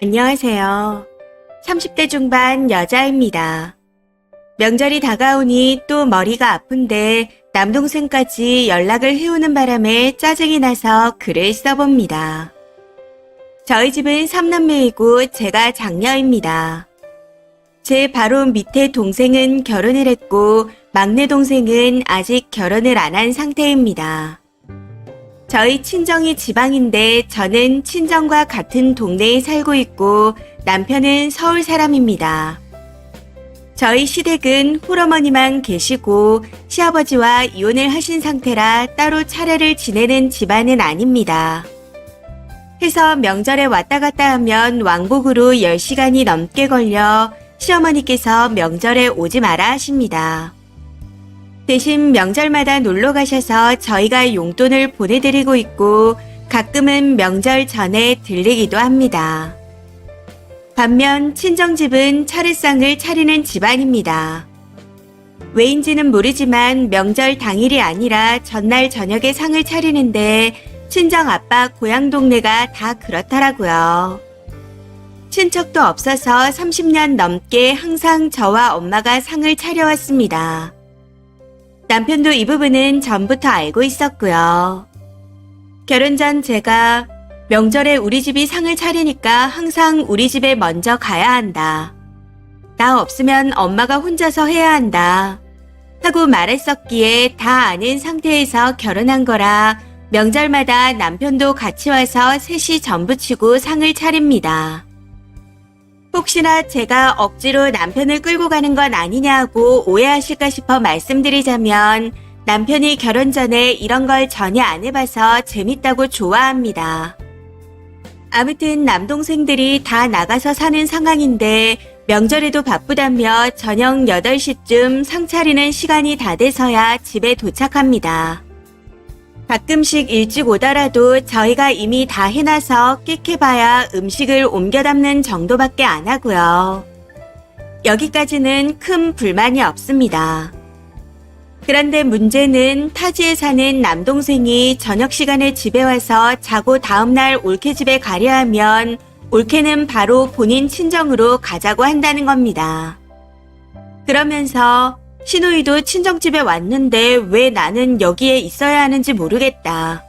안녕하세요. 30대 중반 여자입니다. 명절이 다가오니 또 머리가 아픈데 남동생까지 연락을 해오는 바람에 짜증이 나서 글을 써봅니다. 저희 집은 3남매이고 제가 장녀입니다. 제 바로 밑에 동생은 결혼을 했고 막내 동생은 아직 결혼을 안 한 상태입니다. 저희 친정이 지방인데 저는 친정과 같은 동네에 살고 있고 남편은 서울 사람입니다. 저희 시댁은 홀어머니만 계시고 시아버지와 이혼을 하신 상태라 따로 차례를 지내는 집안은 아닙니다. 해서 명절에 왔다 갔다 하면 왕복으로 10시간이 넘게 걸려 시어머니께서 명절에 오지 마라 하십니다. 대신 명절마다 놀러 가셔서 저희가 용돈을 보내드리고 있고 가끔은 명절 전에 들리기도 합니다. 반면 친정집은 차례상을 차리는 집안입니다. 왜인지는 모르지만 명절 당일이 아니라 전날 저녁에 상을 차리는데 친정 아빠 고향 동네가 다 그렇더라고요. 친척도 없어서 30년 넘게 항상 저와 엄마가 상을 차려왔습니다. 남편도 이 부분은 전부터 알고 있었고요. 결혼 전 제가 명절에 우리 집이 상을 차리니까 항상 우리 집에 먼저 가야 한다. 나 없으면 엄마가 혼자서 해야 한다. 하고 말했었기에 다 아는 상태에서 결혼한 거라 명절마다 남편도 같이 와서 셋이 전부치고 상을 차립니다. 혹시나 제가 억지로 남편을 끌고 가는 건 아니냐고 오해하실까 싶어 말씀드리자면 남편이 결혼 전에 이런 걸 전혀 안 해봐서 재밌다고 좋아합니다. 아무튼 남동생들이 다 나가서 사는 상황인데 명절에도 바쁘다며 저녁 8시쯤 상 차리는 시간이 다 돼서야 집에 도착합니다. 가끔씩 일찍 오더라도 저희가 이미 다 해놔서 끽해봐야 음식을 옮겨 담는 정도밖에 안 하고요. 여기까지는 큰 불만이 없습니다. 그런데 문제는 타지에 사는 남동생이 저녁 시간에 집에 와서 자고 다음날 올케 집에 가려 하면 올케는 바로 본인 친정으로 가자고 한다는 겁니다. 그러면서 시누이도 친정집에 왔는데 왜 나는 여기에 있어야 하는지 모르겠다.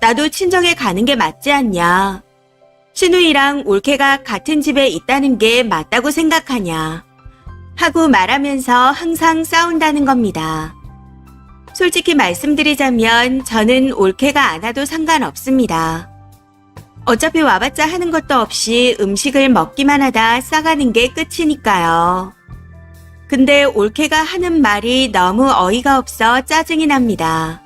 나도 친정에 가는 게 맞지 않냐. 시누이랑 올케가 같은 집에 있다는 게 맞다고 생각하냐. 하고 말하면서 항상 싸운다는 겁니다. 솔직히 말씀드리자면 저는 올케가 안 와도 상관없습니다. 어차피 와봤자 하는 것도 없이 음식을 먹기만 하다 싸가는 게 끝이니까요. 근데 올케가 하는 말이 너무 어이가 없어 짜증이 납니다.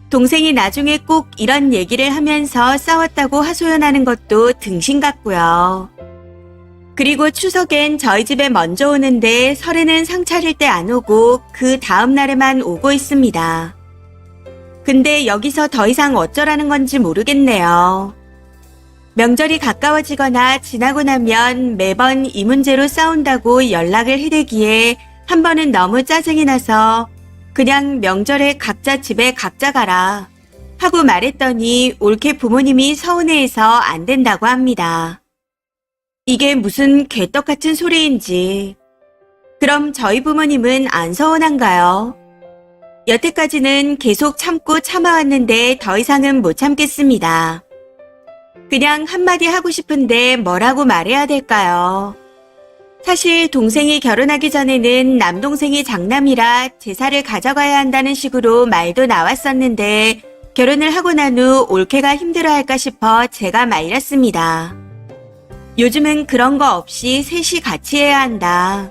동생이 나중에 꼭 이런 얘기를 하면서 싸웠다고 하소연하는 것도 등신 같고요. 그리고 추석엔 저희 집에 먼저 오는데 설에는 상 차릴 때 안 오고 그 다음 날에만 오고 있습니다. 근데 여기서 더 이상 어쩌라는 건지 모르겠네요. 명절이 가까워지거나 지나고 나면 매번 이 문제로 싸운다고 연락을 해대기에 한 번은 너무 짜증이 나서 그냥 명절에 각자 집에 각자 가라 하고 말했더니 올케 부모님이 서운해해서 안 된다고 합니다. 이게 무슨 개떡 같은 소리인지. 그럼 저희 부모님은 안 서운한가요? 여태까지는 계속 참고 참아왔는데 더 이상은 못 참겠습니다. 그냥 한마디 하고 싶은데 뭐라고 말해야 될까요? 사실 동생이 결혼하기 전에는 남동생이 장남이라 제사를 가져가야 한다는 식으로 말도 나왔었는데 결혼을 하고 난 후 올케가 힘들어할까 싶어 제가 말렸습니다. 요즘은 그런 거 없이 셋이 같이 해야 한다.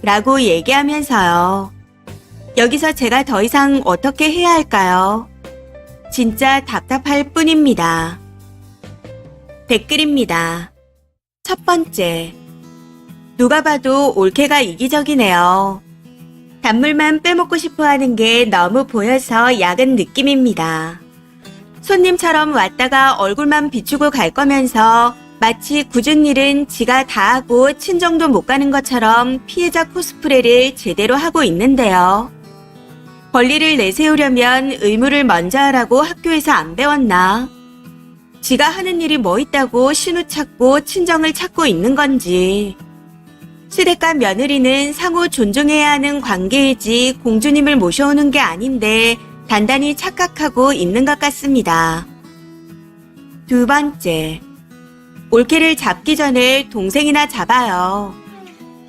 라고 얘기하면서요. 여기서 제가 더 이상 어떻게 해야 할까요? 진짜 답답할 뿐입니다. 댓글입니다. 첫 번째. 누가 봐도 올케가 이기적이네요. 단물만 빼먹고 싶어 하는 게 너무 보여서 야근 느낌입니다. 손님처럼 왔다가 얼굴만 비추고 갈 거면서 마치 굳은 일은 지가 다 하고 친정도 못 가는 것처럼 피해자 코스프레를 제대로 하고 있는데요. 권리를 내세우려면 의무를 먼저 하라고 학교에서 안 배웠나? 지가 하는 일이 뭐 있다고 신우 찾고 친정을 찾고 있는 건지. 시댁과 며느리는 상호 존중해야 하는 관계이지 공주님을 모셔오는 게 아닌데 단단히 착각하고 있는 것 같습니다. 두 번째, 올케를 잡기 전에 동생이나 잡아요.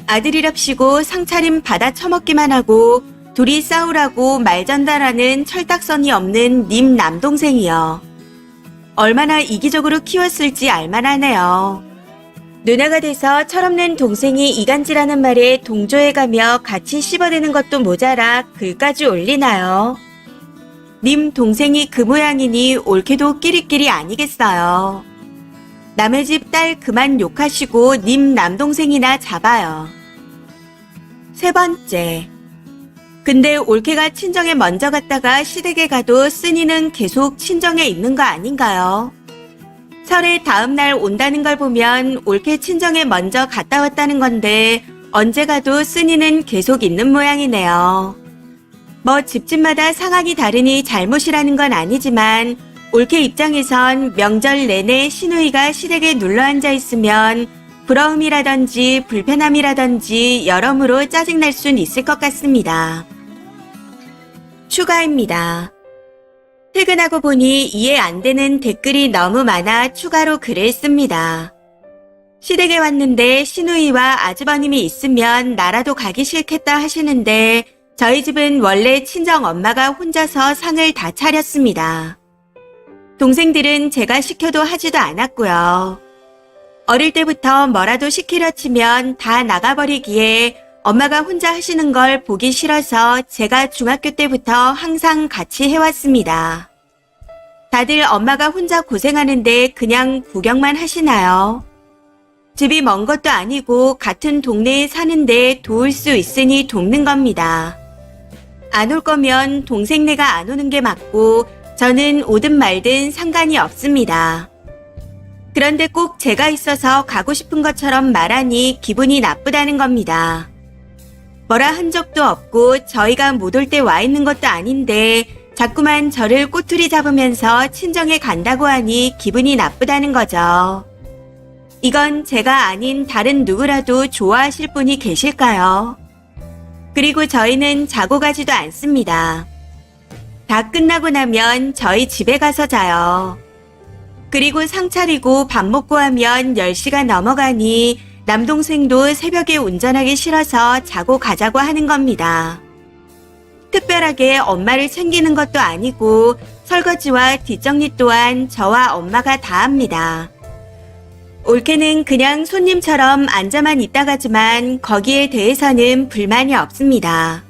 아들이랍시고 상차림 받아 처먹기만 하고 둘이 싸우라고 말 전달하는 철딱선이 없는 님 남동생이요. 얼마나 이기적으로 키웠을지 알만하네요. 누나가 돼서 철없는 동생이 이간질하는 말에 동조해가며 같이 씹어대는 것도 모자라 글까지 올리나요? 님 동생이 그 모양이니 올케도 끼리끼리 아니겠어요. 남의 집 딸 그만 욕하시고 님 남동생이나 잡아요. 세 번째, 근데 올케가 친정에 먼저 갔다가 시댁에 가도 쓴이는 계속 친정에 있는 거 아닌가요? 설에 다음 날 온다는 걸 보면 올케 친정에 먼저 갔다 왔다는 건데 언제 가도 쓴이는 계속 있는 모양이네요. 뭐 집집마다 상황이 다르니 잘못이라는 건 아니지만 올케 입장에선 명절 내내 시누이가 시댁에 눌러앉아 있으면 부러움이라든지 불편함이라든지 여러모로 짜증날 순 있을 것 같습니다. 추가입니다. 퇴근하고 보니 이해 안 되는 댓글이 너무 많아 추가로 글을 씁니다. 시댁에 왔는데 시누이와 아주버님이 있으면 나라도 가기 싫겠다 하시는데 저희 집은 원래 친정 엄마가 혼자서 상을 다 차렸습니다. 동생들은 제가 시켜도 하지도 않았고요. 어릴 때부터 뭐라도 시키려 치면 다 나가버리기에 엄마가 혼자 하시는 걸 보기 싫어서 제가 중학교 때부터 항상 같이 해왔습니다. 다들 엄마가 혼자 고생하는데 그냥 구경만 하시나요? 집이 먼 것도 아니고 같은 동네에 사는데 도울 수 있으니 돕는 겁니다. 안 올 거면 동생네가 안 오는 게 맞고 저는 오든 말든 상관이 없습니다. 그런데 꼭 제가 있어서 가고 싶은 것처럼 말하니 기분이 나쁘다는 겁니다. 뭐라 한 적도 없고 저희가 못 올 때 와 있는 것도 아닌데 자꾸만 저를 꼬투리 잡으면서 친정에 간다고 하니 기분이 나쁘다는 거죠. 이건 제가 아닌 다른 누구라도 좋아하실 분이 계실까요? 그리고 저희는 자고 가지도 않습니다. 다 끝나고 나면 저희 집에 가서 자요. 그리고 상 차리고 밥 먹고 하면 10시가 넘어가니 남동생도 새벽에 운전하기 싫어서 자고 가자고 하는 겁니다. 특별하게 엄마를 챙기는 것도 아니고 설거지와 뒷정리 또한 저와 엄마가 다 합니다. 올케는 그냥 손님처럼 앉아만 있다 가지만 거기에 대해서는 불만이 없습니다.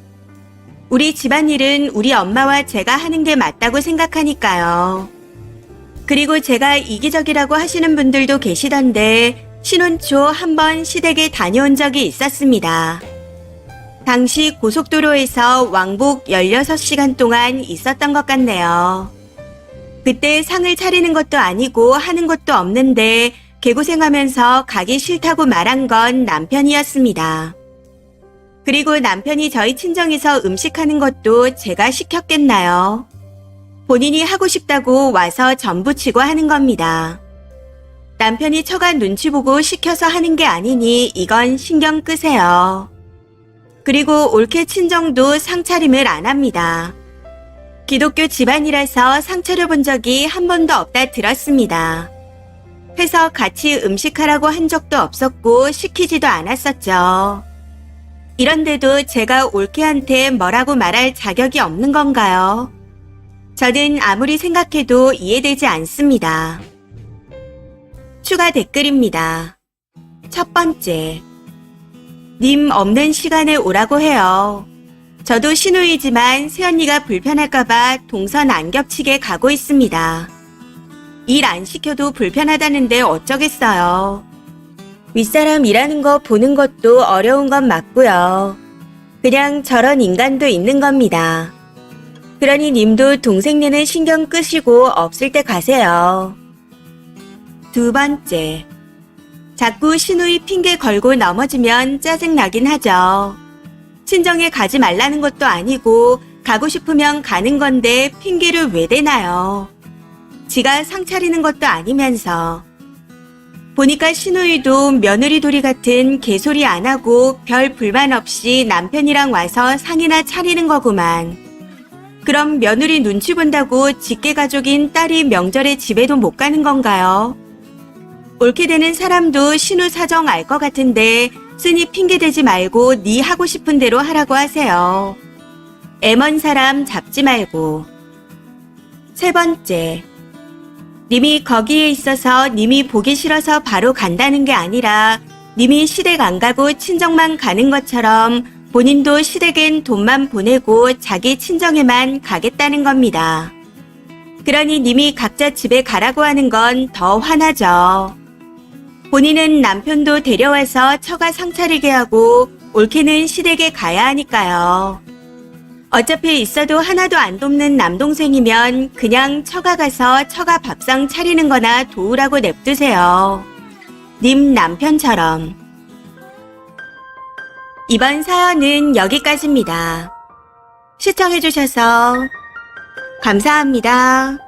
우리 집안일은 우리 엄마와 제가 하는 게 맞다고 생각하니까요. 그리고 제가 이기적이라고 하시는 분들도 계시던데 신혼 초 한 번 시댁에 다녀온 적이 있었습니다. 당시 고속도로에서 왕복 16시간 동안 있었던 것 같네요. 그때 상을 차리는 것도 아니고 하는 것도 없는데 개고생하면서 가기 싫다고 말한 건 남편이었습니다. 그리고 남편이 저희 친정에서 음식하는 것도 제가 시켰겠나요? 본인이 하고 싶다고 와서 전부치고 하는 겁니다. 남편이 처가 눈치 보고 시켜서 하는 게 아니니 이건 신경 끄세요. 그리고 올케 친정도 상차림을 안 합니다. 기독교 집안이라서 상 차려본 적이 한 번도 없다 들었습니다. 해서 같이 음식하라고 한 적도 없었고 시키지도 않았었죠. 이런데도 제가 올케한테 뭐라고 말할 자격이 없는 건가요? 저는 아무리 생각해도 이해되지 않습니다. 추가 댓글입니다. 첫 번째, 님 없는 시간에 오라고 해요. 저도 시누이지만 새언니가 불편할까봐 동선 안 겹치게 가고 있습니다. 일 안 시켜도 불편하다는데 어쩌겠어요. 윗사람 일하는 거 보는 것도 어려운 건 맞고요. 그냥 저런 인간도 있는 겁니다. 그러니 님도 동생네는 신경 끄시고 없을 때 가세요. 두 번째, 자꾸 시누이 핑계 걸고 넘어지면 짜증나긴 하죠. 친정에 가지 말라는 것도 아니고 가고 싶으면 가는 건데 핑계를 왜 대나요? 지가 상 차리는 것도 아니면서. 보니까 신우이도 며느리 도리 같은 개소리 안 하고 별 불만 없이 남편이랑 와서 상이나 차리는 거구만. 그럼 며느리 눈치 본다고 직계 가족인 딸이 명절에 집에도 못 가는 건가요? 옳게 되는 사람도 신우 사정 알 것 같은데 쓰니 핑계대지 말고 네 하고 싶은 대로 하라고 하세요. 애먼 사람 잡지 말고. 세 번째, 님이 거기에 있어서 님이 보기 싫어서 바로 간다는 게 아니라 님이 시댁 안 가고 친정만 가는 것처럼 본인도 시댁엔 돈만 보내고 자기 친정에만 가겠다는 겁니다. 그러니 님이 각자 집에 가라고 하는 건 더 화나죠. 본인은 남편도 데려와서 처가 상 차리게 하고 옳게는 시댁에 가야 하니까요. 어차피 있어도 하나도 안 돕는 남동생이면 그냥 처가 가서 처가 밥상 차리는 거나 도우라고 냅두세요. 님 남편처럼. 이번 사연은 여기까지입니다. 시청해주셔서 감사합니다.